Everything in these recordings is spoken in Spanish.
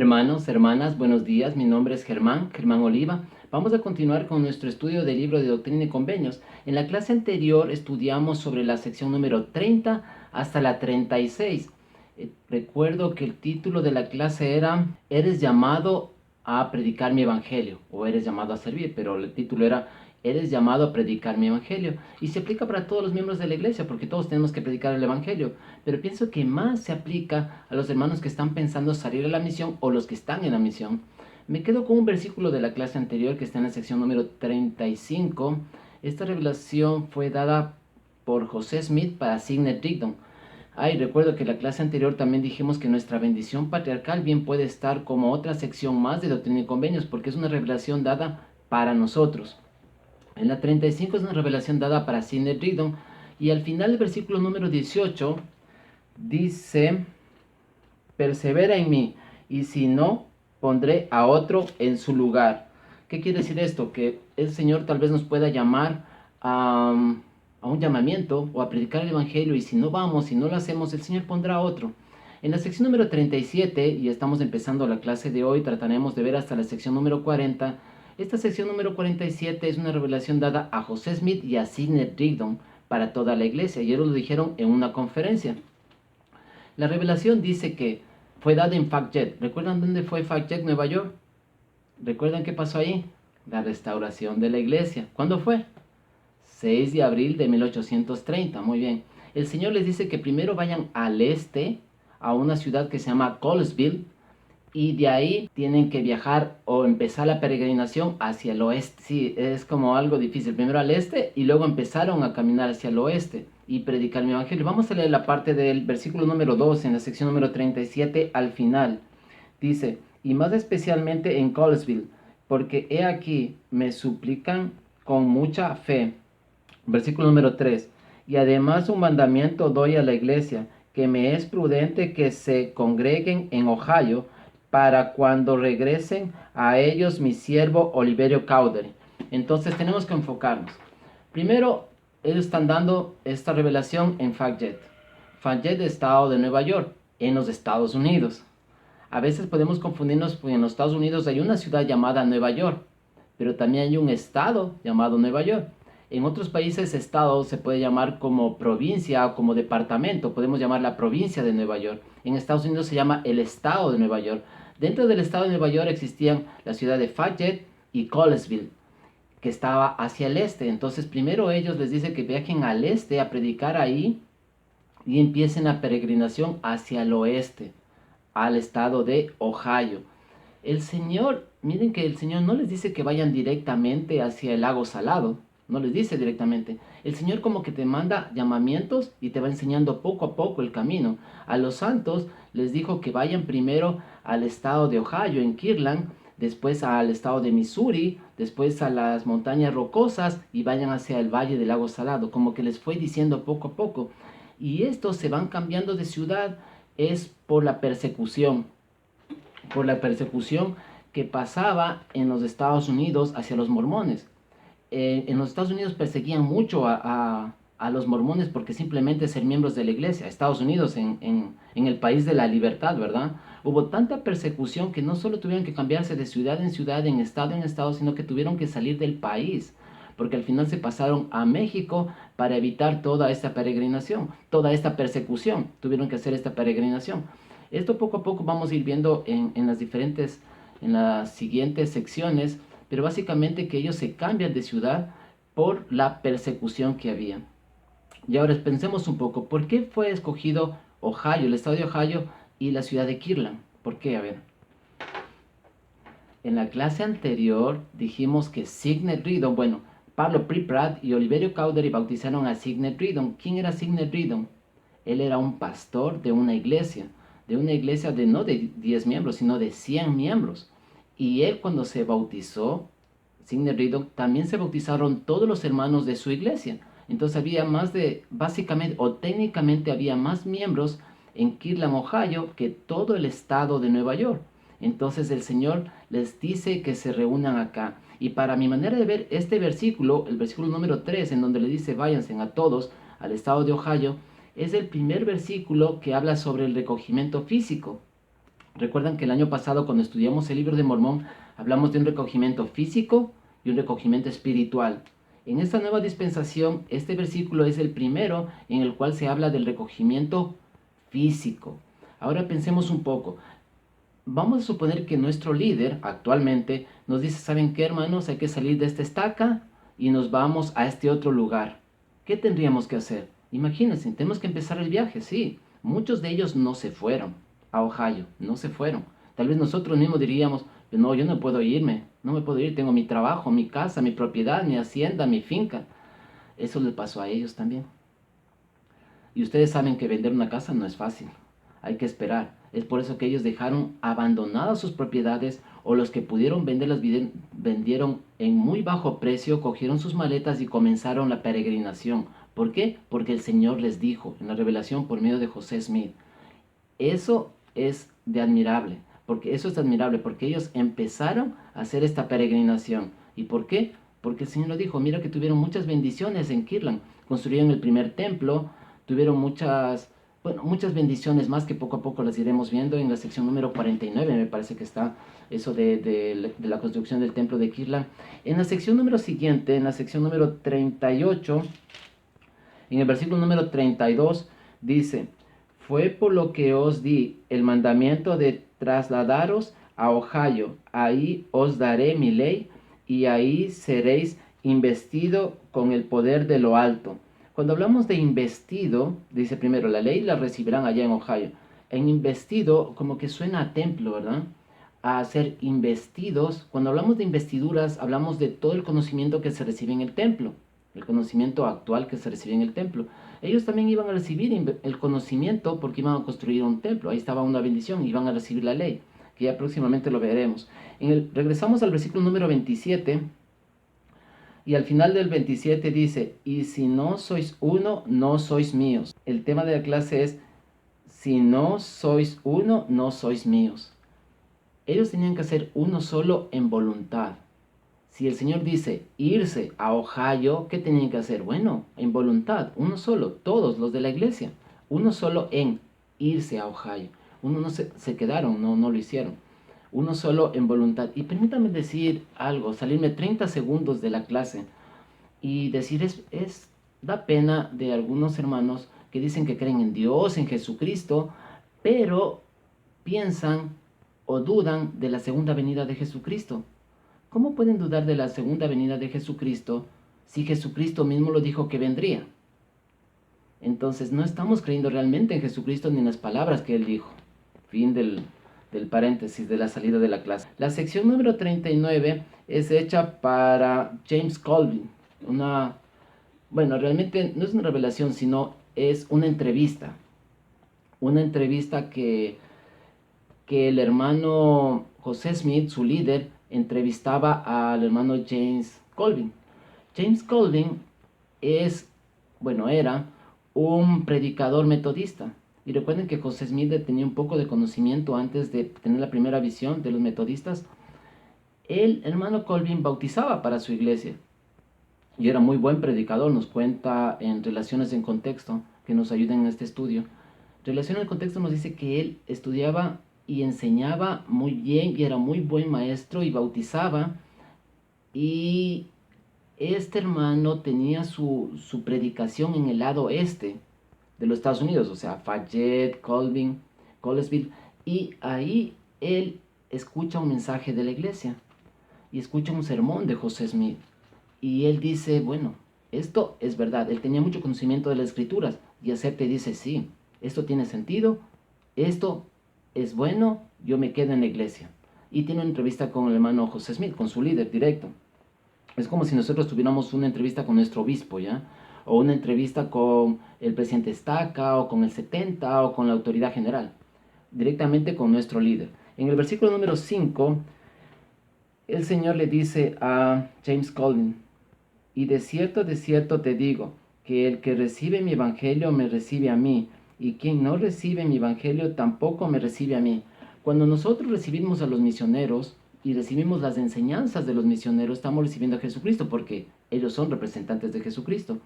Hermanos, hermanas, buenos días. Mi nombre es Germán Oliva. Vamos a continuar con nuestro estudio del libro de Doctrina y Convenios. En la clase anterior estudiamos sobre la sección número 30 hasta la 36. Recuerdo que el título de la clase era ¿Eres llamado a predicar mi evangelio? O eres llamado a servir, pero el título era Eres llamado a predicar mi evangelio. Y se aplica para todos los miembros de la iglesia, porque todos tenemos que predicar el evangelio. Pero pienso que más se aplica a los hermanos que están pensando salir a la misión o los que están en la misión. Me quedo con un versículo de la clase anterior que está en la sección número 35. Esta revelación fue dada por José Smith para Signet Rigdon. Recuerdo que en la clase anterior también dijimos que nuestra bendición patriarcal bien puede estar como otra sección más de Doctrina y Convenios, porque es una revelación dada para nosotros. En la 35 es una revelación dada para Signet Rigdon, y al final del versículo número 18 dice: persevera en mí, y si no, pondré a otro en su lugar. ¿Qué quiere decir esto? Que el Señor tal vez nos pueda llamar a un llamamiento o a predicar el Evangelio, y si no vamos, si no lo hacemos, el Señor pondrá a otro. En la sección número 37, y estamos empezando la clase de hoy, trataremos de ver hasta la sección número 40. Esta sección número 47 es una revelación dada a José Smith y a Signet Rigdon para toda la iglesia, y ellos lo dijeron en una conferencia. La revelación dice que fue dada en FactJet. ¿Recuerdan dónde fue FactJet, Nueva York? ¿Recuerdan qué pasó ahí? La restauración de la iglesia. ¿Cuándo fue? 6 de abril de 1830. Muy bien. El Señor les dice que primero vayan al este, a una ciudad que se llama Colesville, y de ahí tienen que viajar o empezar la peregrinación hacia el oeste. Sí, es como algo difícil. Primero al este y luego empezaron a caminar hacia el oeste y predicar mi evangelio. Vamos a leer la parte del versículo número 2 en la sección número 37 al final. Dice: y más especialmente en Colesville, porque he aquí me suplican con mucha fe. Versículo número 3. Y además un mandamiento doy a la iglesia, que me es prudente que se congreguen en Ohio, para cuando regresen a ellos mi siervo Oliverio Cowdery. Entonces tenemos que enfocarnos. Primero, ellos están dando esta revelación en FactJet. FactJet, estado de Nueva York, en los Estados Unidos. A veces podemos confundirnos, porque en los Estados Unidos hay una ciudad llamada Nueva York, pero también hay un estado llamado Nueva York. En otros países, estado se puede llamar como provincia o como departamento. Podemos llamar la provincia de Nueva York. En Estados Unidos se llama el estado de Nueva York. Dentro del estado de Nueva York existían la ciudad de FactJet y Colesville, que estaba hacia el este. Entonces primero ellos les dicen que viajen al este a predicar ahí y empiecen la peregrinación hacia el oeste, al estado de Ohio. El Señor, miren que el Señor no les dice que vayan directamente hacia el lago Salado. No les dice directamente. El Señor como que te manda llamamientos y te va enseñando poco a poco el camino. A los santos les dijo que vayan primero al estado de Ohio, en Kirtland, después al estado de Missouri, después a las montañas rocosas y vayan hacia el valle del lago Salado. Como que les fue diciendo poco a poco. Y estos se van cambiando de ciudad, es por la persecución. Por la persecución que pasaba en los Estados Unidos hacia los mormones. En los Estados Unidos perseguían mucho a los mormones porque simplemente ser miembros de la iglesia. Estados Unidos en el país de la libertad, ¿verdad? Hubo tanta persecución que no solo tuvieron que cambiarse de ciudad en ciudad, en estado, sino que tuvieron que salir del país, porque al final se pasaron a México para evitar toda esta peregrinación, toda esta persecución. Tuvieron que hacer esta peregrinación. Esto poco a poco vamos a ir viendo en las siguientes secciones, pero básicamente que ellos se cambian de ciudad por la persecución que había. Y ahora pensemos un poco, ¿por qué fue escogido Ohio, el estado de Ohio y la ciudad de Kirtland? ¿Por qué? A ver. En la clase anterior dijimos que Signet Rigdon, Pablo Priprat y Oliverio Cowdery bautizaron a Signet Rigdon. ¿Quién era Signet Rigdon? Él era un pastor de una iglesia de no de 10 miembros, sino de 100 miembros. Y él, cuando se bautizó, Signet Rigdon, también se bautizaron todos los hermanos de su iglesia. Entonces había básicamente o técnicamente había más miembros en Kirtland, Ohio, que todo el estado de Nueva York. Entonces el Señor les dice que se reúnan acá. Y para mi manera de ver este versículo, el versículo número 3, en donde le dice váyanse a todos al estado de Ohio, es el primer versículo que habla sobre el recogimiento físico. Recuerdan que el año pasado, cuando estudiamos el libro de Mormón, hablamos de un recogimiento físico y un recogimiento espiritual. En esta nueva dispensación, este versículo es el primero en el cual se habla del recogimiento físico. Ahora pensemos un poco. Vamos a suponer que nuestro líder actualmente nos dice, ¿saben qué, hermanos? Hay que salir de esta estaca y nos vamos a este otro lugar. ¿Qué tendríamos que hacer? Imagínense, tenemos que empezar el viaje, sí. Muchos de ellos no se fueron a Ohio, no se fueron. Tal vez nosotros mismos diríamos, no, yo no puedo irme, no me puedo ir, tengo mi trabajo, mi casa, mi propiedad, mi hacienda, mi finca. Eso les pasó a ellos también. Y ustedes saben que vender una casa no es fácil, hay que esperar. Es por eso que ellos dejaron abandonadas sus propiedades, o los que pudieron venderlas vendieron en muy bajo precio, cogieron sus maletas y comenzaron la peregrinación. ¿Por qué? Porque el Señor les dijo en la revelación por medio de José Smith. Eso es admirable, porque ellos empezaron a hacer esta peregrinación. ¿Y por qué? Porque el Señor lo dijo. Mira que tuvieron muchas bendiciones en Kirtland. Construyeron el primer templo, tuvieron muchas bendiciones más que poco a poco las iremos viendo en la sección número 49, me parece que está eso de la construcción del templo de Kirtland. En la sección número siguiente, en la sección número 38, en el versículo número 32, dice: fue por lo que os di el mandamiento de trasladaros a Ohio, ahí os daré mi ley, y ahí seréis investido con el poder de lo alto. Cuando hablamos de investido, dice primero, la ley la recibirán allá en Ohio. En investido, como que suena a templo, ¿verdad? A ser investidos. Cuando hablamos de investiduras, hablamos de todo el conocimiento que se recibe en el templo, el conocimiento actual que se recibe en el templo. Ellos también iban a recibir el conocimiento porque iban a construir un templo. Ahí estaba una bendición, iban a recibir la ley, que ya próximamente lo veremos. Regresamos al versículo número 27. Y al final del 27 dice: y si no sois uno, no sois míos. El tema de la clase es: si no sois uno, no sois míos. Ellos tenían que ser uno solo en voluntad. Si el Señor dice irse a Ohio, ¿qué tenían que hacer? Bueno, en voluntad, uno solo, todos los de la iglesia, uno solo en irse a Ohio. Uno no se quedaron, no lo hicieron. Uno solo en voluntad. Y permítame decir algo, salirme 30 segundos de la clase y decir, da pena de algunos hermanos que dicen que creen en Dios, en Jesucristo, pero piensan o dudan de la segunda venida de Jesucristo. ¿Cómo pueden dudar de la segunda venida de Jesucristo si Jesucristo mismo lo dijo que vendría? Entonces no estamos creyendo realmente en Jesucristo ni en las palabras que Él dijo. Fin del paréntesis de la salida de la clase. La sección número 39 es hecha para James Colvin. Realmente no es una revelación, sino es una entrevista. Una entrevista que el hermano José Smith, su líder, entrevistaba al hermano James Colvin. James Colvin era un predicador metodista. Y recuerden que José Smith tenía un poco de conocimiento antes de tener la primera visión de los metodistas. El hermano Colvin bautizaba para su iglesia. Y era muy buen predicador, nos cuenta en Relaciones en Contexto, que nos ayudan en este estudio. Relaciones en Contexto nos dice que él estudiaba y enseñaba muy bien y era muy buen maestro y bautizaba. Y este hermano tenía su predicación en el lado este de los Estados Unidos, o sea, Fayette, Colvin, Colesville, y ahí él escucha un mensaje de la iglesia y escucha un sermón de José Smith. Y él dice, bueno, esto es verdad. Él tenía mucho conocimiento de las escrituras y acepta y dice, sí, esto tiene sentido, esto es bueno, yo me quedo en la iglesia. Y tiene una entrevista con el hermano José Smith, con su líder directo. Es como si nosotros tuviéramos una entrevista con nuestro obispo, ¿ya? O una entrevista con el presidente Estaca, o con el 70, o con la autoridad general. Directamente con nuestro líder. En el versículo número 5, el Señor le dice a James Colvin: y de cierto te digo, que el que recibe mi evangelio me recibe a mí, y quien no recibe mi evangelio tampoco me recibe a mí. Cuando nosotros recibimos a los misioneros y recibimos las enseñanzas de los misioneros, estamos recibiendo a Jesucristo, porque ellos son representantes de Jesucristo.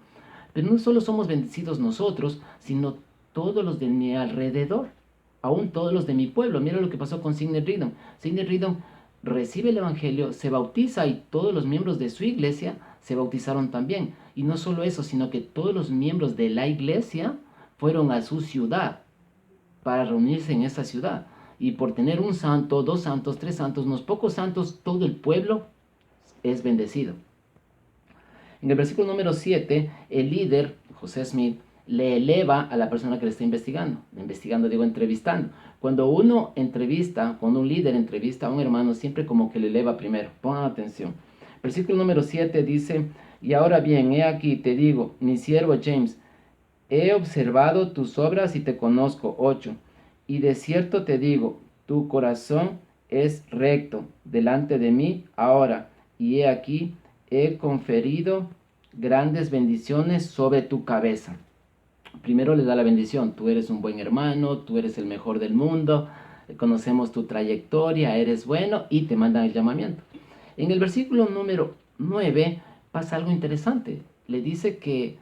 Pero no solo somos bendecidos nosotros, sino todos los de mi alrededor. aún todos los de mi pueblo. Mira lo que pasó con Signet Ridon. Signet Ridon recibe el Evangelio, se bautiza y todos los miembros de su iglesia se bautizaron también. Y no solo eso, sino que todos los miembros de la iglesia fueron a su ciudad para reunirse en esa ciudad. Y por tener un santo, 2 santos, 3 santos, unos pocos santos, todo el pueblo es bendecido. En el versículo número 7, el líder, José Smith, le eleva a la persona que le está investigando. Investigando, digo, entrevistando. Cuando cuando un líder entrevista a un hermano, siempre como que le eleva primero. Pongan atención. Versículo número 7 dice, y ahora bien, he aquí, te digo, mi siervo James, he observado tus obras y te conozco. 8. Y de cierto te digo, tu corazón es recto delante de mí ahora, y he aquí, he conferido grandes bendiciones sobre tu cabeza. Primero le da la bendición, tú eres un buen hermano, tú eres el mejor del mundo, conocemos tu trayectoria, eres bueno y te mandan el llamamiento. En el versículo número 9 pasa algo interesante. Le dice que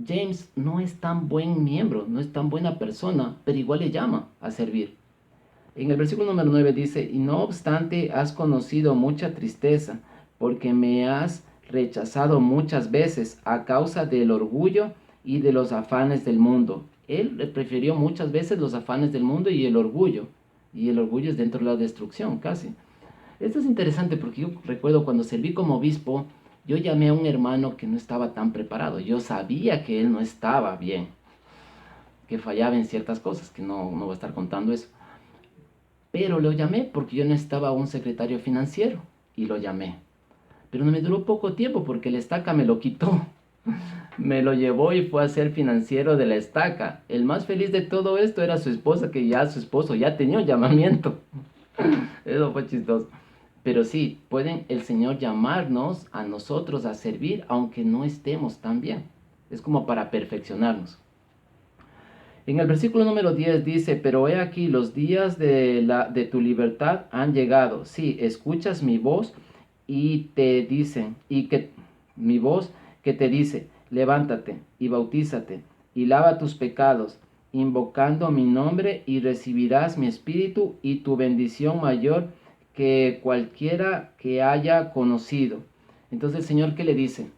James no es tan buen miembro, no es tan buena persona, pero igual le llama a servir. En el versículo número 9 dice, y no obstante has conocido mucha tristeza, porque me has rechazado muchas veces a causa del orgullo y de los afanes del mundo. Él prefirió muchas veces los afanes del mundo y el orgullo es dentro de la destrucción casi. Esto es interesante porque yo recuerdo cuando serví como obispo, yo llamé a un hermano que no estaba tan preparado. Yo sabía que él no estaba bien, que fallaba en ciertas cosas, que no voy a estar contando eso. Pero lo llamé porque yo necesitaba un secretario financiero y lo llamé. Pero no me duró poco tiempo porque la estaca me lo quitó. Me lo llevó y fue a ser financiero de la estaca. El más feliz de todo esto era su esposa, que ya su esposo ya tenía un llamamiento. Eso fue chistoso. Pero sí, pueden el Señor llamarnos a nosotros a servir aunque no estemos tan bien. Es como para perfeccionarnos. En el versículo número 10 dice, pero he aquí los días de tu libertad han llegado. Sí, escuchas mi voz y te dicen, mi voz que te dice, levántate y bautízate y lava tus pecados, invocando mi nombre y recibirás mi espíritu y tu bendición mayor que cualquiera que haya conocido. Entonces el Señor, ¿qué le dice?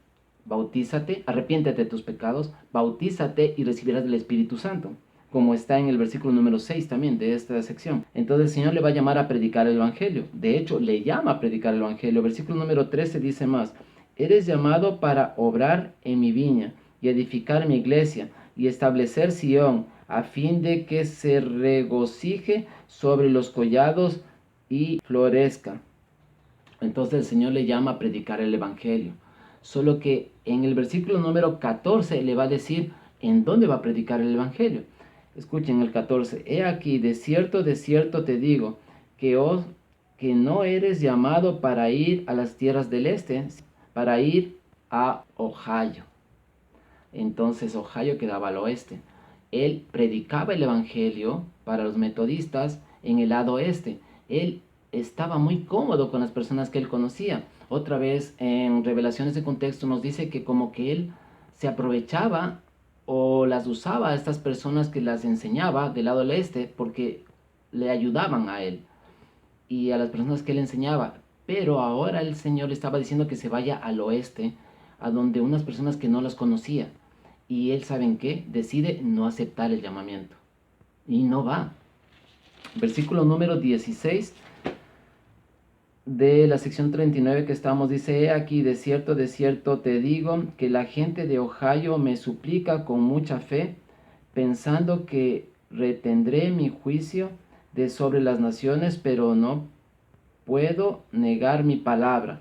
Bautízate, arrepiéntete de tus pecados, bautízate y recibirás el Espíritu Santo, como está en el versículo número 6 también de esta sección. Entonces el Señor le va a llamar a predicar el Evangelio. De hecho, le llama a predicar el Evangelio. Versículo número 13 dice más, eres llamado para obrar en mi viña y edificar mi iglesia y establecer Sión, a fin de que se regocije sobre los collados y florezca. Entonces el Señor le llama a predicar el Evangelio. Solo que en el versículo número 14 le va a decir en dónde va a predicar el Evangelio. Escuchen el 14. He aquí, de cierto te digo, que no eres llamado para ir a las tierras del este, para ir a Ohio. Entonces Ohio quedaba al oeste. Él predicaba el Evangelio para los metodistas en el lado oeste. Él estaba muy cómodo con las personas que él conocía. Otra vez en Revelaciones de Contexto nos dice que como que él se aprovechaba o las usaba a estas personas que las enseñaba del lado del este porque le ayudaban a él y a las personas que él enseñaba. Pero ahora el Señor le estaba diciendo que se vaya al oeste, a donde unas personas que no las conocía. Y él, ¿saben qué? Decide no aceptar el llamamiento. Y no va. Versículo número 16 de la sección 39 que estamos, dice, he aquí, de cierto te digo, que la gente de Ohio me suplica con mucha fe, pensando que retendré mi juicio de sobre las naciones, pero no puedo negar mi palabra.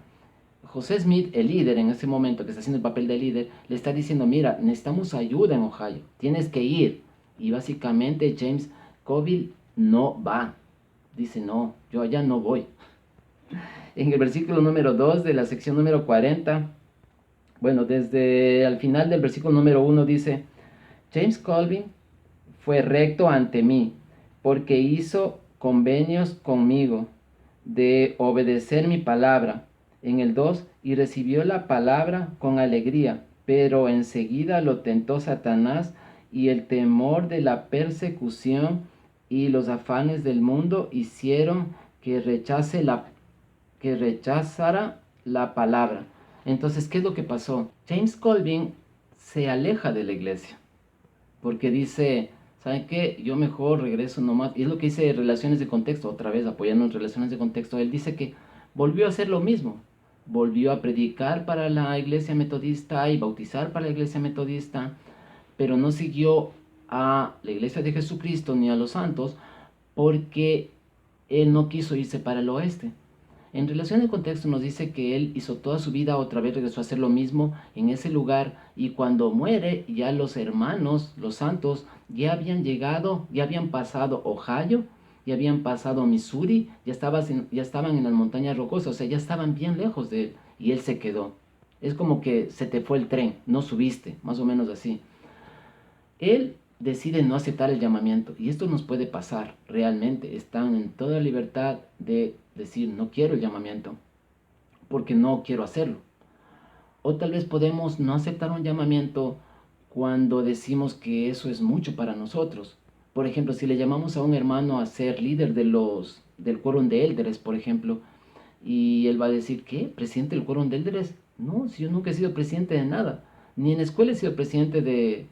José Smith, el líder en ese momento, que está haciendo el papel de líder, le está diciendo, mira, necesitamos ayuda en Ohio, tienes que ir. Y básicamente James Colville no va. Dice, no, yo allá no voy. En el versículo número 2 de la sección número 40, bueno, desde al final del versículo número 1 dice, James Colville fue recto ante mí, porque hizo convenios conmigo de obedecer mi palabra. En el 2, y recibió la palabra con alegría, pero enseguida lo tentó Satanás y el temor de la persecución y los afanes del mundo hicieron que rechazara la palabra. Entonces, ¿qué es lo que pasó? James Colvin se aleja de la iglesia porque dice, ¿saben qué? Yo mejor regreso nomás. Y es lo que dice Relaciones de Contexto, otra vez apoyando en Relaciones de Contexto. Él dice que volvió a hacer lo mismo. Volvió a predicar para la iglesia metodista y bautizar para la iglesia metodista, pero no siguió a la iglesia de Jesucristo ni a los santos porque él no quiso irse para el oeste. En relación al contexto nos dice que él hizo toda su vida, otra vez regresó a hacer lo mismo en ese lugar, y cuando muere ya los hermanos, los santos, ya habían llegado, ya habían pasado Ohio, ya habían pasado Missouri, ya estaban en las montañas rocosas, o sea, ya estaban bien lejos de él, y él se quedó. Es como que se te fue el tren, no subiste, más o menos así. Él decide no aceptar el llamamiento, y esto nos puede pasar realmente. Están en toda libertad de decir no quiero el llamamiento porque no quiero hacerlo. O tal vez podemos no aceptar un llamamiento cuando decimos que eso es mucho para nosotros. Por ejemplo, si le llamamos a un hermano a ser líder del quórum de élderes, por ejemplo, y él va a decir, ¿qué? ¿Presidente del quórum de élderes? No, si yo nunca he sido presidente de nada. Ni en escuela he sido presidente de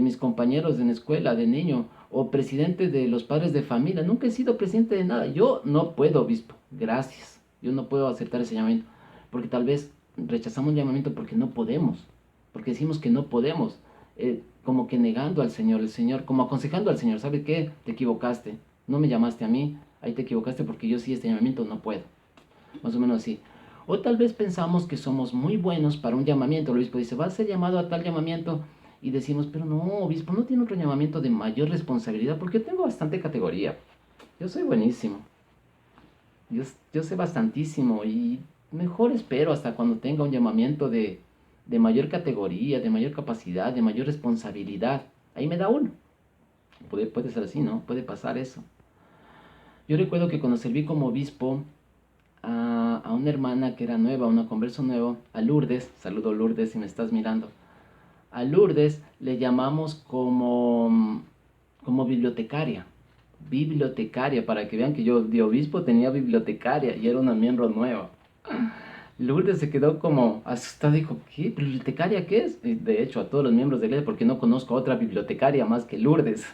mis compañeros en escuela, de niño, o presidente de los padres de familia. Nunca he sido presidente de nada. Yo no puedo, obispo. Gracias. Yo no puedo aceptar ese llamamiento. Porque tal vez rechazamos un llamamiento porque no podemos. Porque decimos que no podemos. Como que negando al Señor, el Señor, como aconsejando al Señor. ¿Sabe qué? Te equivocaste. No me llamaste a mí. Ahí te equivocaste porque yo sí este llamamiento no puedo. Más o menos así. O tal vez pensamos que somos muy buenos para un llamamiento. El obispo dice, va a ser llamado a tal llamamiento. Y decimos, pero no, obispo, no tiene otro llamamiento de mayor responsabilidad porque yo tengo bastante categoría. Yo soy buenísimo. Yo sé bastantísimo y mejor espero hasta cuando tenga un llamamiento de mayor categoría, de mayor capacidad, de mayor responsabilidad. Ahí me da uno. Puede ser así, ¿no? Puede pasar eso. Yo recuerdo que cuando serví como obispo, a una hermana que era nueva, una converso nuevo, a Lourdes, saludo Lourdes si me estás mirando, a Lourdes le llamamos como bibliotecaria, para que vean que yo de obispo tenía bibliotecaria y era una miembro nueva. Lourdes se quedó como asustada, dijo, ¿qué? ¿Bibliotecaria qué es? Y de hecho a todos los miembros de la iglesia, porque no conozco a otra bibliotecaria más que Lourdes.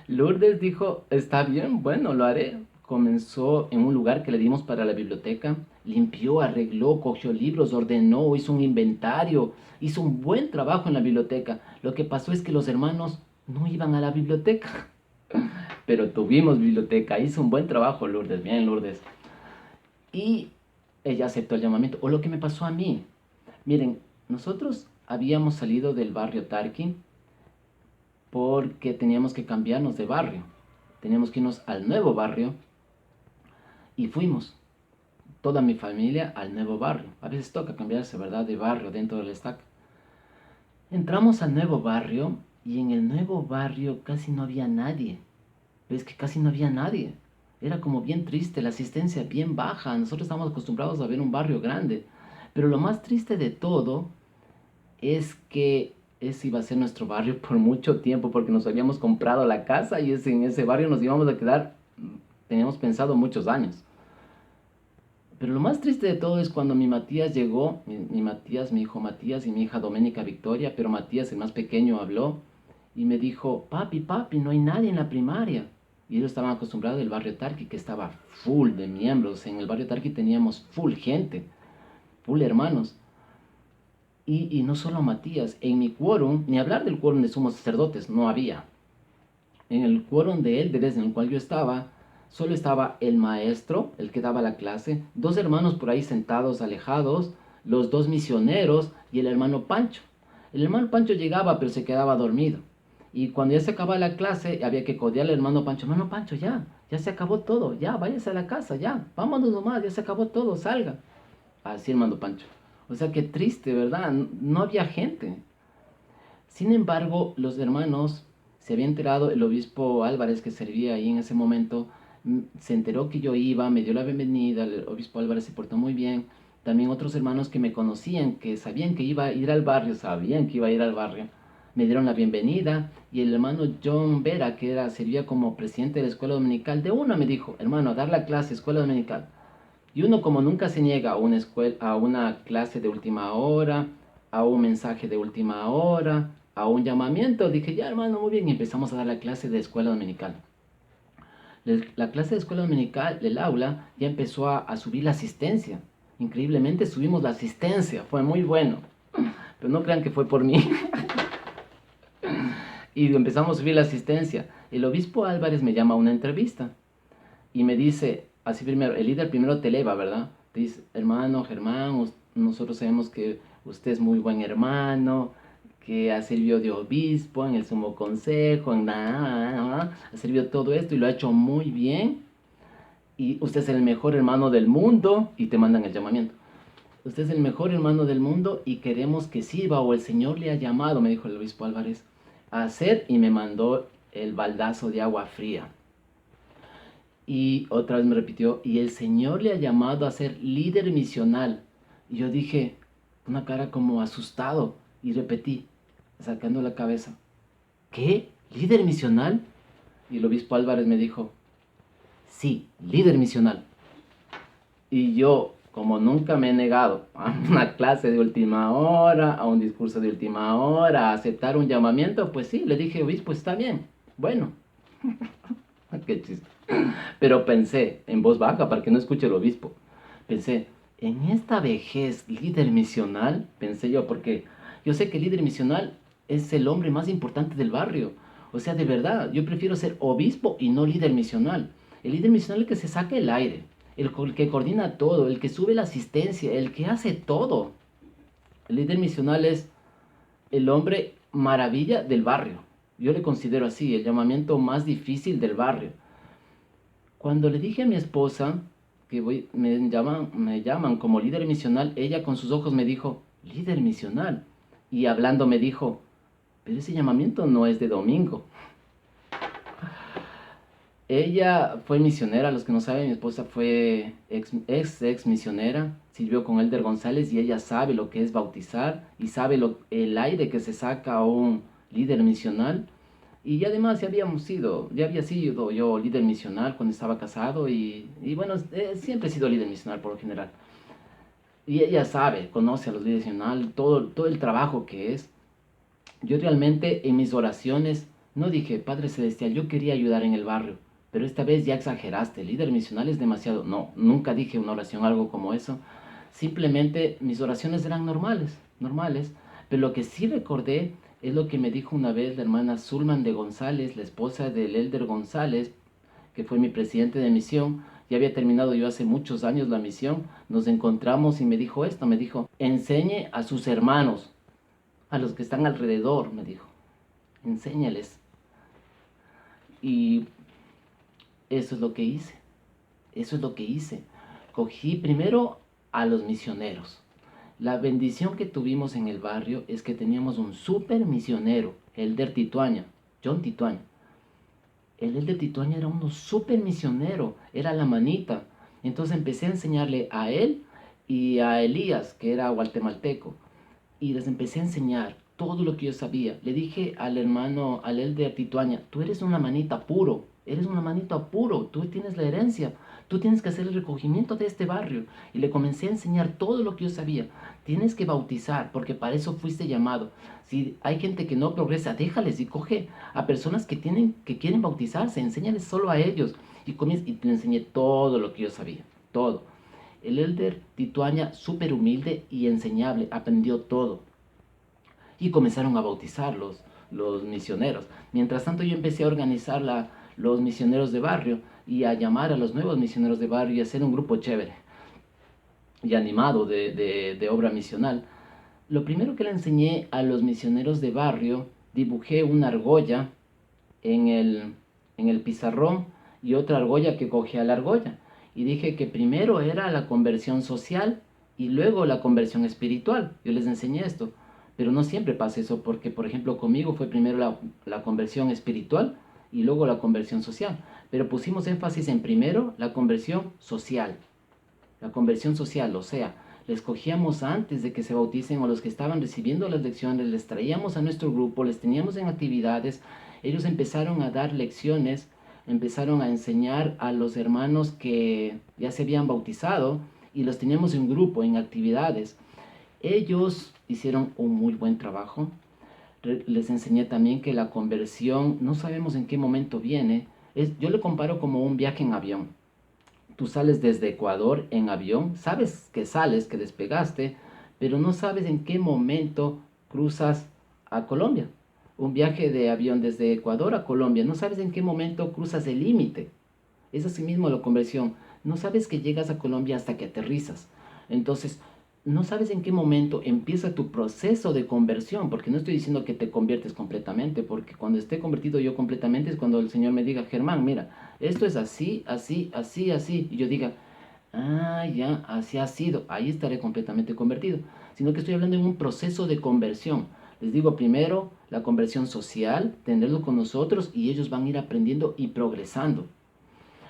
Lourdes dijo, está bien, bueno, lo haré. Comenzó en un lugar que le dimos para la biblioteca, limpió, arregló, cogió libros, ordenó, hizo un inventario, hizo un buen trabajo en la biblioteca. Lo que pasó es que los hermanos no iban a la biblioteca, pero tuvimos biblioteca, hizo un buen trabajo Lourdes, bien Lourdes. Y ella aceptó el llamamiento, o lo que me pasó a mí. Miren, nosotros habíamos salido del barrio Tarqui porque teníamos que cambiarnos de barrio. Teníamos que irnos al nuevo barrio y fuimos, toda mi familia, al nuevo barrio. A veces toca cambiarse, ¿verdad?, de barrio dentro del stack. Entramos al nuevo barrio y en el nuevo barrio casi no había nadie. ¿Ves que casi no había nadie? Era como bien triste, la asistencia bien baja. Nosotros estamos acostumbrados a ver un barrio grande. Pero lo más triste de todo es que ese iba a ser nuestro barrio por mucho tiempo porque nos habíamos comprado la casa y en ese barrio nos íbamos a quedar, teníamos pensado muchos años. Pero lo más triste de todo es cuando mi Matías llegó, mi hijo Matías y mi hija Doménica Victoria, pero Matías, el más pequeño, habló y me dijo, papi, no hay nadie en la primaria. Y ellos estaban acostumbrados del barrio Tarqui, que estaba full de miembros. En el barrio Tarqui teníamos full gente, full hermanos. Y no solo Matías, en mi quórum, ni hablar del quórum de sumos sacerdotes, no había. En el quórum de élderes en el cual yo estaba, solo estaba el maestro, el que daba la clase, dos hermanos por ahí sentados alejados, los dos misioneros y el hermano Pancho. El hermano Pancho llegaba pero se quedaba dormido. Y cuando ya se acababa la clase, había que codear al hermano Pancho. Hermano Pancho, ya se acabó todo, ya, váyase a la casa, ya, vámonos nomás, ya se acabó todo, salga. Así hermano Pancho. O sea, qué triste, ¿verdad? No había gente. Sin embargo, los hermanos se había enterado, el obispo Álvarez, que servía ahí en ese momento, se enteró que yo iba, me dio la bienvenida, el obispo Álvarez se portó muy bien. También otros hermanos que me conocían, que sabían que iba a ir al barrio, me dieron la bienvenida y el hermano John Vera, servía como presidente de la escuela dominical, de una me dijo, hermano, a dar la clase, escuela dominical. Y uno como nunca se niega a una clase de última hora, a un mensaje de última hora, a un llamamiento, dije, ya hermano, muy bien, y empezamos a dar la clase de escuela dominical. La clase de escuela dominical del aula ya empezó a subir la asistencia. Increíblemente subimos la asistencia, fue muy bueno. Pero no crean que fue por mí. Y empezamos a subir la asistencia. El obispo Álvarez me llama a una entrevista y me dice, así primero, el líder primero te eleva, ¿verdad? Te dice, hermano Germán, nosotros sabemos que usted es muy buen hermano, que ha servido de obispo en el sumo consejo, ha servido todo esto y lo ha hecho muy bien. Y usted es el mejor hermano del mundo y te mandan el llamamiento. Usted es el mejor hermano del mundo y queremos que sirva, o el Señor le ha llamado, me dijo el obispo Álvarez, a hacer, y me mandó el baldazo de agua fría. Y otra vez me repitió, y el Señor le ha llamado a ser líder misional. Y yo dije, una cara como asustado, y repetí, sacando la cabeza, ¿qué? ¿Líder misional? Y el obispo Álvarez me dijo, sí, líder misional. Y yo, como nunca me he negado a una clase de última hora, a un discurso de última hora, a aceptar un llamamiento, pues sí, le dije, obispo, está bien, bueno. Qué chiste. Pero pensé, en voz baja, para que no escuche el obispo, pensé, en esta vejez líder misional, pensé yo, porque yo sé que el líder misional es el hombre más importante del barrio. O sea, de verdad, yo prefiero ser obispo y no líder misional. El líder misional es el que se saca el aire, el que coordina todo, el que sube la asistencia, el que hace todo. El líder misional es el hombre maravilla del barrio. Yo le considero así, el llamamiento más difícil del barrio. Cuando le dije a mi esposa que me llaman como líder misional, ella con sus ojos me dijo, líder misional. Y hablando me dijo, pero ese llamamiento no es de domingo. Ella fue misionera, los que no saben, mi esposa fue ex misionera, sirvió con Elder González y ella sabe lo que es bautizar y sabe el aire que se saca a un líder misional. Y además ya había sido yo líder misional cuando estaba casado y bueno, siempre he sido líder misional por lo general. Y ella sabe, conoce a los líderes misionales, todo el trabajo que es. Yo realmente en mis oraciones no dije, Padre Celestial, yo quería ayudar en el barrio, pero esta vez ya exageraste, líder misional es demasiado. No, nunca dije una oración algo como eso. Simplemente mis oraciones eran normales. Pero lo que sí recordé es lo que me dijo una vez la hermana Zulman de González, la esposa del Elder González, que fue mi presidente de misión. Ya había terminado yo hace muchos años la misión. Nos encontramos y me dijo esto, me dijo, enseñe a sus hermanos, a los que están alrededor, me dijo, enséñales. Y eso es lo que hice. Cogí primero a los misioneros. La bendición que tuvimos en el barrio es que teníamos un súper misionero, Elder Tituaña, John Tituaña. El Elder Tituaña era un súper misionero, era la manita. Entonces empecé a enseñarle a él y a Elías, que era guatemalteco. Y les empecé a enseñar todo lo que yo sabía. Le dije al hermano, al Elder Tituaña, tú eres una manita puro, tú tienes la herencia, tú tienes que hacer el recogimiento de este barrio. Y le comencé a enseñar todo lo que yo sabía. Tienes que bautizar, porque para eso fuiste llamado. Si hay gente que no progresa, déjales y coge a personas que quieren bautizarse, enséñales solo a ellos. Y le enseñé todo lo que yo sabía, todo. El Elder Tituaña, súper humilde y enseñable, aprendió todo. Y comenzaron a bautizar los misioneros. Mientras tanto yo empecé a organizar los misioneros de barrio y a llamar a los nuevos misioneros de barrio y a hacer un grupo chévere y animado de obra misional. Lo primero que le enseñé a los misioneros de barrio, dibujé una argolla en el pizarrón y otra argolla que cogía la argolla. Y dije que primero era la conversión social y luego la conversión espiritual. Yo les enseñé esto. Pero no siempre pasa eso, porque por ejemplo conmigo fue primero la conversión espiritual y luego la conversión social. Pero pusimos énfasis en primero la conversión social. La conversión social, o sea, les cogíamos antes de que se bauticen o los que estaban recibiendo las lecciones, les traíamos a nuestro grupo, les teníamos en actividades, ellos empezaron a dar lecciones, empezaron a enseñar a los hermanos que ya se habían bautizado y los teníamos en grupo, en actividades. Ellos hicieron un muy buen trabajo. Les enseñé también que la conversión no sabemos en qué momento viene. Yo le comparo como un viaje en avión. Tú sales desde Ecuador en avión, sabes que sales, que despegaste, pero no sabes en qué momento cruzas a Colombia. Un viaje de avión desde Ecuador a Colombia, no sabes en qué momento cruzas el límite. Es así mismo la conversión. No sabes que llegas a Colombia hasta que aterrizas. Entonces, no sabes en qué momento empieza tu proceso de conversión, porque no estoy diciendo que te conviertes completamente, porque cuando esté convertido yo completamente es cuando el Señor me diga, Germán, mira, esto es así, así, así, así, y yo diga, ah, ya, así ha sido, ahí estaré completamente convertido, sino que estoy hablando en un proceso de conversión. Les digo primero la conversión social, tenerlo con nosotros y ellos van a ir aprendiendo y progresando.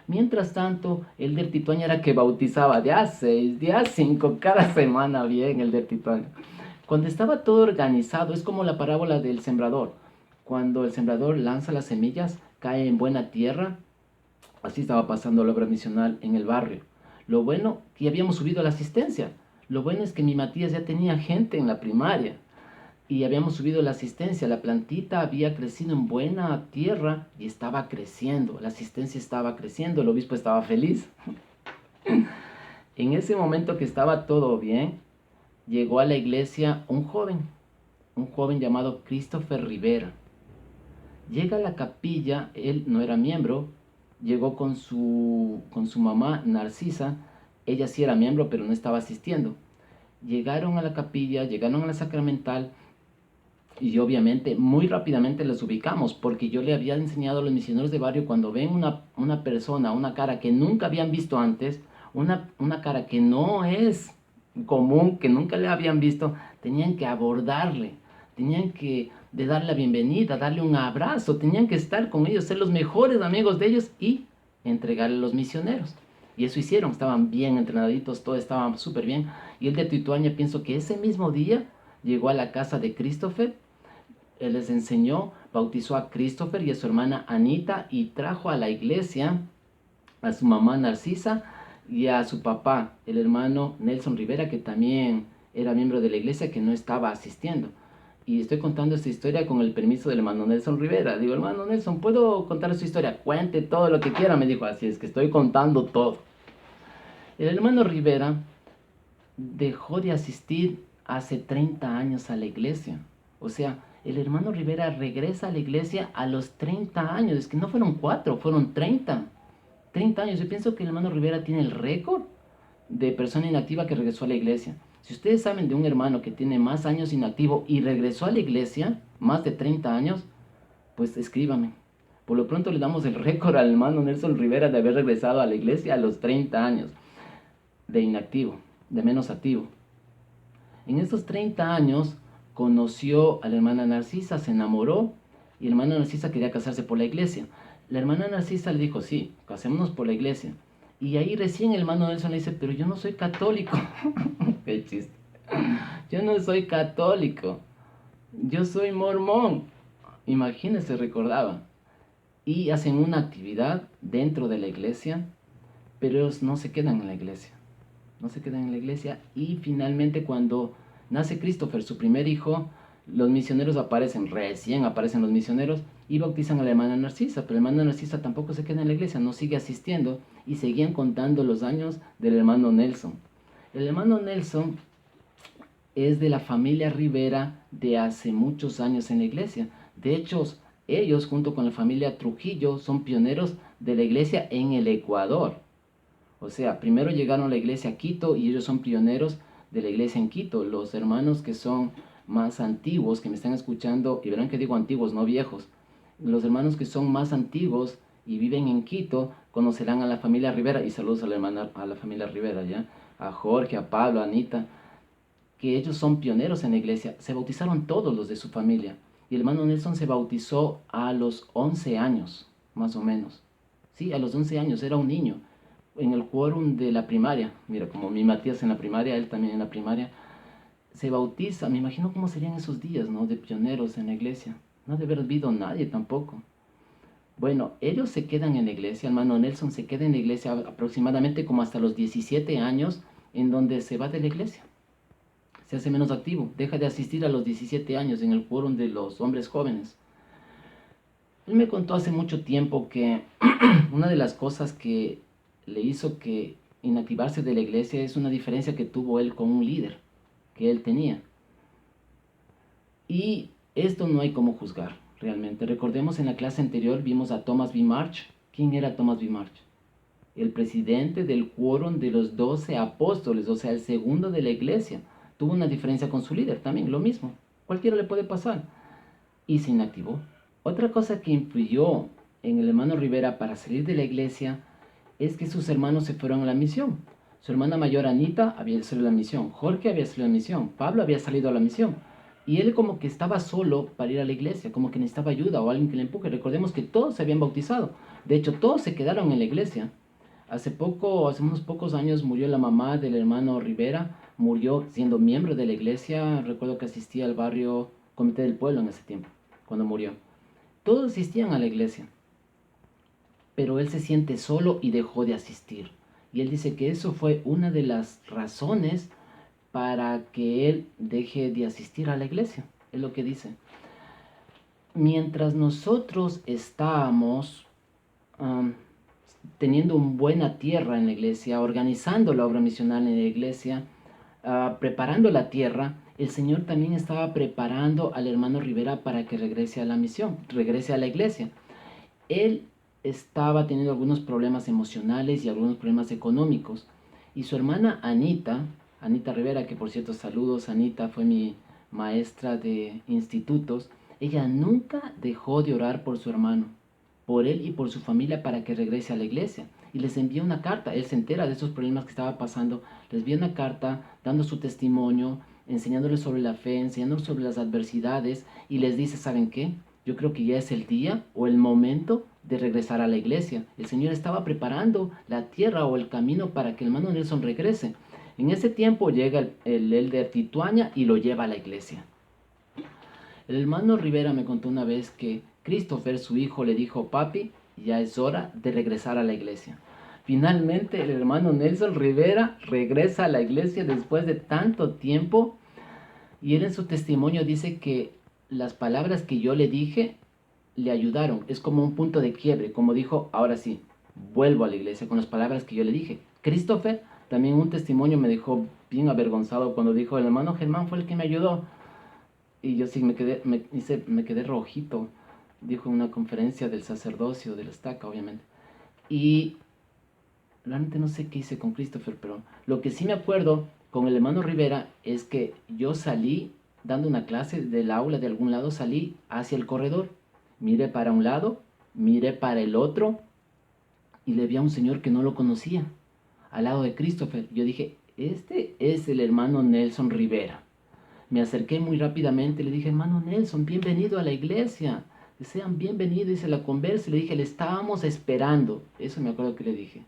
Mientras tanto, el del Tituaño era que bautizaba de a 6, de a 5, cada semana bien el del Tituaño. Cuando estaba todo organizado, es como la parábola del sembrador. Cuando el sembrador lanza las semillas, cae en buena tierra. Así estaba pasando la obra misional en el barrio. Lo bueno que ya habíamos subido a la asistencia. Lo bueno es que mi Matías ya tenía gente en la primaria y habíamos subido la asistencia. La plantita había crecido en buena tierra y estaba creciendo. La asistencia estaba creciendo, el obispo estaba feliz. En ese momento que estaba todo bien, llegó a la iglesia un joven llamado Christopher Rivera. Llega a la capilla, él no era miembro, llegó con su mamá Narcisa, ella sí era miembro pero no estaba asistiendo. Llegaron a la capilla, llegaron a la sacramental y obviamente muy rápidamente les ubicamos porque yo le había enseñado a los misioneros de barrio cuando ven una persona, una cara que nunca habían visto antes, una cara que no es común, que nunca le habían visto, tenían que abordarle, tenían que de darle la bienvenida, darle un abrazo, tenían que estar con ellos, ser los mejores amigos de ellos y entregarle a los misioneros. Y eso hicieron, estaban bien entrenaditos, todo estaba súper bien. Y el de Tituaña, pienso que ese mismo día llegó a la casa de Christopher, él les enseñó, bautizó a Christopher y a su hermana Anita y trajo a la iglesia a su mamá Narcisa y a su papá, el hermano Nelson Rivera, que también era miembro de la iglesia, que no estaba asistiendo. Y estoy contando esta historia con el permiso del hermano Nelson Rivera. Digo, hermano Nelson, ¿puedo contar su historia? Cuente todo lo que quiera, me dijo. Así es que estoy contando todo. El hermano Rivera dejó de asistir hace 30 años a la iglesia. O sea, el hermano Rivera regresa a la iglesia a los 30 años. Es que no fueron 4, fueron 30. 30 años. Yo pienso que el hermano Rivera tiene el récord de persona inactiva que regresó a la iglesia. Si ustedes saben de un hermano que tiene más años inactivo y regresó a la iglesia, más de 30 años, pues escríbame. Por lo pronto le damos el récord al hermano Nelson Rivera de haber regresado a la iglesia a los 30 años de inactivo, de menos activo. En estos 30 años conoció a la hermana Narcisa, se enamoró y la hermana Narcisa quería casarse por la iglesia. La hermana Narcisa le dijo, sí, casémonos por la iglesia. Y ahí recién el hermano Nelson le dice, pero yo no soy católico. Qué chiste. Yo no soy católico. Yo soy mormón. Imagínense, recordaba. Y hacen una actividad dentro de la iglesia, pero ellos no se quedan en la iglesia. No se quedan en la iglesia. Y finalmente cuando nace Christopher, su primer hijo, los misioneros aparecen, recién aparecen los misioneros y bautizan a la hermana Narcisa, pero la hermana Narcisa tampoco se queda en la iglesia, no sigue asistiendo y seguían contando los años del hermano Nelson. El hermano Nelson es de la familia Rivera de hace muchos años en la iglesia. De hecho, ellos junto con la familia Trujillo son pioneros de la iglesia en el Ecuador. O sea, primero llegaron a la iglesia a Quito y ellos son pioneros de la iglesia en Quito. Los hermanos que son más antiguos, que me están escuchando, y verán que digo antiguos, no viejos. Los hermanos que son más antiguos y viven en Quito, conocerán a la familia Rivera, y saludos a la hermana, a la familia Rivera, ¿ya? A Jorge, a Pablo, a Anita, que ellos son pioneros en la iglesia. Se bautizaron todos los de su familia. Y el hermano Nelson se bautizó a los 11 años, más o menos. Sí, a los 11 años, era un niño. en el quórum de la primaria. Mira, como mi Matías en la primaria, él también en la primaria, se bautiza. Me imagino cómo serían esos días, ¿no? De pioneros en la iglesia. No debe haber habido nadie tampoco. Bueno, ellos se quedan en la iglesia, hermano Nelson se queda en la iglesia aproximadamente como hasta los 17 años, en donde se va de la iglesia. Se hace menos activo, deja de asistir a los 17 años en el quórum de los hombres jóvenes. Él me contó hace mucho tiempo que una de las cosas que le hizo que inactivarse de la iglesia es una diferencia que tuvo él con un líder que él tenía. Y esto no hay como juzgar, realmente. Recordemos en la clase anterior vimos a Thomas B. March. ¿Quién era Thomas B. March? El presidente del quórum de los 12 apóstoles, o sea, el segundo de la iglesia. Tuvo una diferencia con su líder también, lo mismo. Cualquiera le puede pasar. Y se inactivó. Otra cosa que influyó en el hermano Rivera para salir de la iglesia es que sus hermanos se fueron a la misión. Su hermana mayor Anita había salido a la misión, Jorge había salido a la misión, Pablo había salido a la misión. Y él como que estaba solo para ir a la iglesia, como que necesitaba ayuda o alguien que le empuje. Recordemos que todos se habían bautizado. De hecho, todos se quedaron en la iglesia. Hace unos pocos años murió la mamá del hermano Rivera, murió siendo miembro de la iglesia. Recuerdo que asistía al barrio Comité del Pueblo en ese tiempo, cuando murió. Todos asistían a la iglesia, pero él se siente solo y dejó de asistir. Y él dice que eso fue una de las razones para que él deje de asistir a la iglesia. Es lo que dice. Mientras nosotros estábamos teniendo una buena tierra en la iglesia, organizando la obra misional en la iglesia, preparando la tierra, el Señor también estaba preparando al hermano Rivera para que regrese a la misión, regrese a la iglesia. Él estaba teniendo algunos problemas emocionales y algunos problemas económicos. Y su hermana Anita Rivera, que por cierto saludos, Anita fue mi maestra de institutos, ella nunca dejó de orar por su hermano, por él y por su familia para que regrese a la iglesia. Y les envía una carta, él se entera de esos problemas que estaba pasando, les envía una carta dando su testimonio, enseñándoles sobre la fe, enseñándoles sobre las adversidades y les dice, ¿saben qué? Yo creo que ya es el día o el momento de regresar a la iglesia. El Señor estaba preparando la tierra o el camino para que el hermano Nelson regrese. En ese tiempo llega el elder Tituaña y lo lleva a la iglesia. El hermano Rivera me contó una vez que Christopher, su hijo, le dijo, papi, ya es hora de regresar a la iglesia. Finalmente el hermano Nelson Rivera regresa a la iglesia después de tanto tiempo y él en su testimonio dice que las palabras que yo le dije le ayudaron. Es como un punto de quiebre, como dijo, ahora sí, vuelvo a la iglesia con las palabras que yo le dije. Christopher también un testimonio me dejó bien avergonzado cuando dijo, el hermano Germán fue el que me ayudó. Y yo sí me quedé rojito, dijo en una conferencia del sacerdocio, de la estaca, obviamente. Y realmente no sé qué hice con Christopher, pero lo que sí me acuerdo con el hermano Rivera es que yo salí dando una clase del aula, de algún lado salí hacia el corredor, miré para un lado, miré para el otro y le vi a un señor que no lo conocía, al lado de Christopher. Yo dije, este es el hermano Nelson Rivera. Me acerqué muy rápidamente, le dije, hermano Nelson, bienvenido a la iglesia, sean bienvenidos, hice la conversa, le dije, le estábamos esperando, eso me acuerdo que le dije.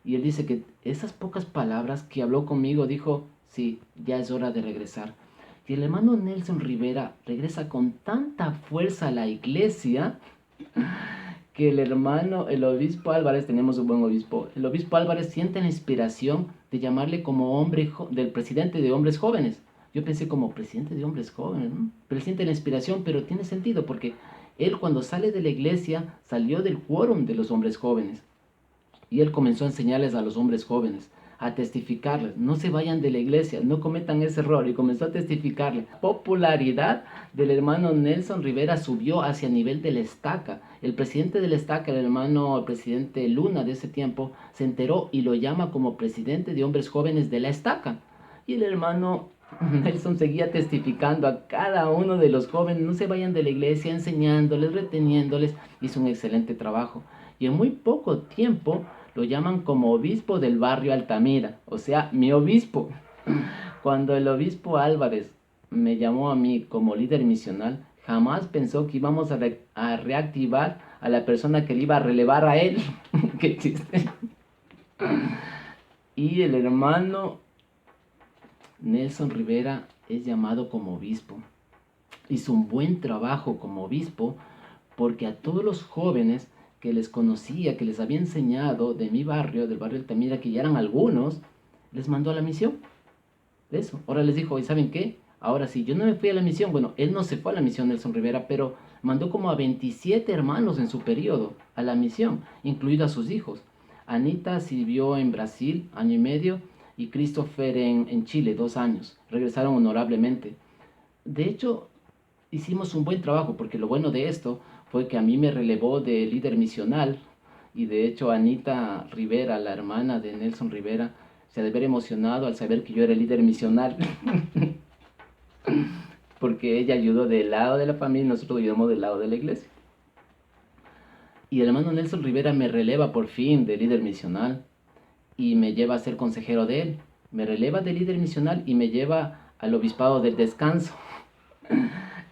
Y él dice que esas pocas palabras que habló conmigo, dijo, sí, ya es hora de regresar. Y el hermano Nelson Rivera regresa con tanta fuerza a la iglesia que el obispo Álvarez, tenemos un buen obispo, el obispo Álvarez siente la inspiración de llamarle como del presidente de hombres jóvenes. Yo pensé como presidente de hombres jóvenes, ¿no? Pero él siente la inspiración, pero tiene sentido porque él cuando sale de la iglesia salió del quórum de los hombres jóvenes. Y él comenzó a enseñarles a los hombres jóvenes, a testificarles, no se vayan de la iglesia, no cometan ese error. Y comenzó a testificarle. La popularidad del hermano Nelson Rivera subió hacia el nivel de la estaca. El presidente de la estaca, el presidente Luna de ese tiempo, se enteró y lo llama como presidente de hombres jóvenes de la estaca. Y el hermano Nelson seguía testificando a cada uno de los jóvenes, no se vayan de la iglesia, enseñándoles, reteniéndoles. Hizo un excelente trabajo. Y en muy poco tiempo lo llaman como obispo del barrio Altamira, o sea, mi obispo. Cuando el obispo Álvarez me llamó a mí como líder misional, jamás pensó que íbamos a reactivar a la persona que le iba a relevar a él. Qué chiste. Y el hermano Nelson Rivera es llamado como obispo. Hizo un buen trabajo como obispo porque a todos los jóvenes que les conocía, que les había enseñado de mi barrio, del barrio Altamira, que ya eran algunos, les mandó a la misión. Eso. Ahora les dijo, ¿y saben qué? Ahora sí, yo no me fui a la misión. Bueno, él no se fue a la misión, Nelson Rivera, pero mandó como a 27 hermanos en su periodo a la misión, incluido a sus hijos. Anita sirvió en Brasil 1 año y medio y Christopher en Chile 2 años. Regresaron honorablemente. De hecho, hicimos un buen trabajo porque lo bueno de esto fue que a mí me relevó de líder misional y de hecho Anita Rivera, la hermana de Nelson Rivera, se ha de ver emocionado al saber que yo era el líder misional porque ella ayudó del lado de la familia y nosotros ayudamos del lado de la iglesia. Y el hermano Nelson Rivera me releva por fin de líder misional y me lleva a ser consejero de él. Me releva de líder misional y me lleva al obispado del descanso.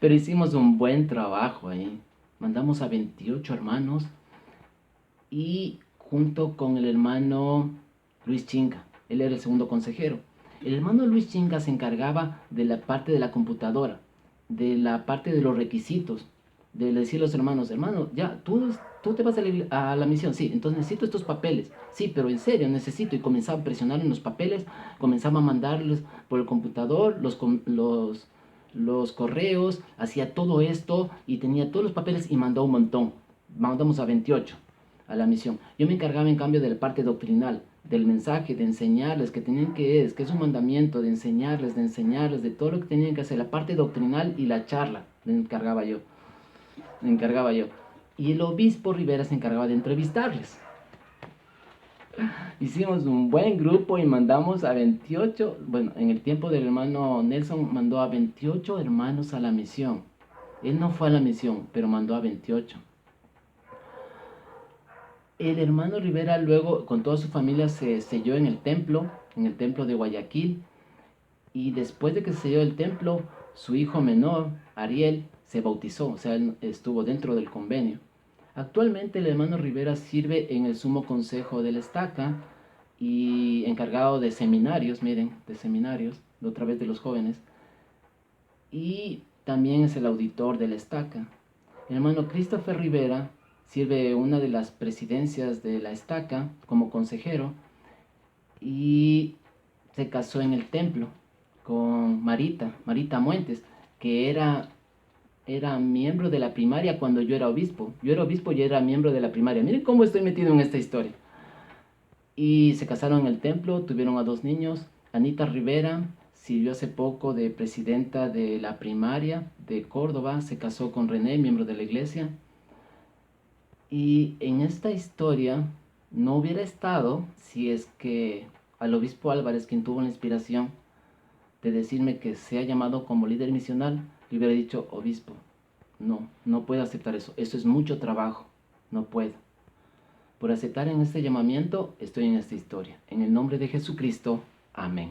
Pero hicimos un buen trabajo ahí. Mandamos a 28 hermanos y junto con el hermano Luis Chinga, él era el segundo consejero. El hermano Luis Chinga se encargaba de la parte de la computadora, de la parte de los requisitos, de decir a los hermanos, hermano, ya, tú te vas a la misión, sí, entonces necesito estos papeles, sí, pero en serio necesito, y comenzaba a presionar en los papeles, comenzaba a mandarlos por el computador, los correos, hacía todo esto y tenía todos los papeles y mandó un montón, mandamos a 28 a la misión. Yo me encargaba en cambio de la parte doctrinal, del mensaje, de enseñarles que tenían que es un mandamiento, de enseñarles, de todo lo que tenían que hacer, la parte doctrinal y la charla, me encargaba yo. Y el obispo Rivera se encargaba de entrevistarles. Hicimos un buen grupo y mandamos a 28, bueno, en el tiempo del hermano Nelson mandó a 28 hermanos a la misión. Él no fue a la misión, pero mandó a 28. El hermano Rivera luego con toda su familia se selló en el templo de Guayaquil, y después de que se selló el templo, su hijo menor, Ariel, se bautizó, o sea, él estuvo dentro del convenio. Actualmente el hermano Rivera sirve en el Sumo Consejo del Estaca y encargado de seminarios, miren, de seminarios, de otra vez de los jóvenes, y también es el auditor del Estaca. El hermano Christopher Rivera sirve una de las presidencias de la Estaca como consejero y se casó en el templo con Marita Muentes, que era miembro de la primaria cuando yo era obispo. Yo era obispo y era miembro de la primaria. Miren cómo estoy metido en esta historia. Y se casaron en el templo, tuvieron a 2 niños. Anita Rivera sirvió hace poco de presidenta de la primaria de Córdoba, se casó con René, miembro de la iglesia. Y en esta historia no hubiera estado si es que al obispo Álvarez, quien tuvo la inspiración de decirme que sea llamado como líder misional, le hubiera dicho, obispo, no puedo aceptar eso, eso es mucho trabajo, no puedo. Por aceptar en este llamamiento, estoy en esta historia. En el nombre de Jesucristo, amén.